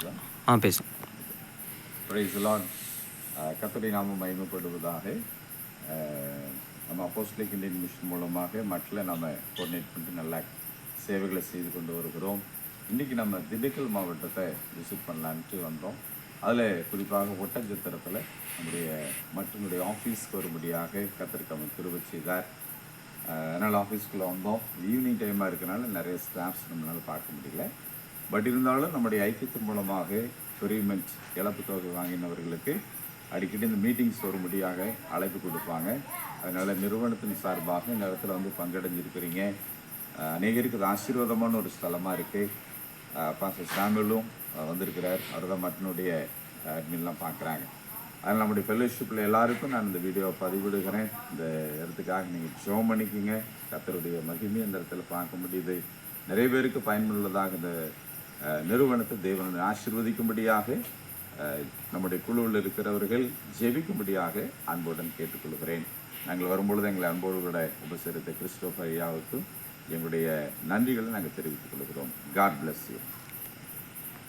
பேசலாம். பேசும். Praise the Lord. கர்த்தருடைய நாமம் மகிமைப்படுவதாக. நம்ம அப்போஸ்தலிக் இந்தியன் மிஷன் மூலமாக மக்களை நம்ம கோஆர்டினேட் பண்ணிட்டு நல்ல சேவைகளை செய்து கொண்டு வருகிறோம். இன்றைக்கி நம்ம திண்டுக்கல் மாவட்டத்தை விசிட் பண்ணலான்ட்டு வந்தோம். அதில் குறிப்பாக ஒட்டஞ்சத்திரத்தில் நம்முடைய மற்றனுடைய ஆஃபீஸ்க்கு வரும்படியாக கர்த்தருக்கு அவன் கிருபை செய்தார். அதனால் ஆஃபீஸ்க்குள்ளே வந்தோம். ஈவினிங் டைமாக இருக்கனால நிறைய ஸ்டாஃப்ஸ் நம்மளால் பார்க்க முடியல. பட் இருந்தாலும் நம்முடைய ஐக்கியத்தின் மூலமாக பெரியமெண்ட் இழப்பு தொகை வாங்கினவர்களுக்கு அடிக்கடி இந்த மீட்டிங்ஸ் வரும்படியாக அழைப்பு கொடுப்பாங்க. அதனால் நிறுவனத்தின் சார்பாக இந்த இடத்துல வந்து பங்கடைஞ்சிருக்கிறீங்க. அநேகருக்கு இது ஆசீர்வாதமான ஒரு ஸ்தலமாக இருக்குது. பாஸ்டர் சாமுவேலும் வந்திருக்கிறார். அவர் தான் மற்றனுடைய அட்மின்லாம் பார்க்குறாங்க. அதனால் நம்முடைய ஃபெல்லோஷிப்பில் எல்லாருக்கும் நான் இந்த வீடியோவை பதிவிடுகிறேன். இந்த இடத்துக்காக நீங்கள் ஜெபம் பண்ணிக்கிங்க. கர்த்தருடைய மகிமையை இந்த இடத்துல பார்க்க முடியுது. நிறைய பேருக்கு பயனுள்ளதாக இந்த நிறுவனத்தை தேவனை ஆசீர்வதிக்கும்படியாக நம்முடைய குழுவில் இருக்கிறவர்கள் ஜெபிக்கும்படியாக அன்புடன் கேட்டுக்கொள்கிறேன். நாங்கள் வரும்பொழுது எங்களை அன்போடு கூட உபசரித்த கிறிஸ்டோபர் ஐயாவுக்கும் எங்களுடைய நன்றிகளை நாங்கள் தெரிவித்துக் கொள்கிறோம். God bless you.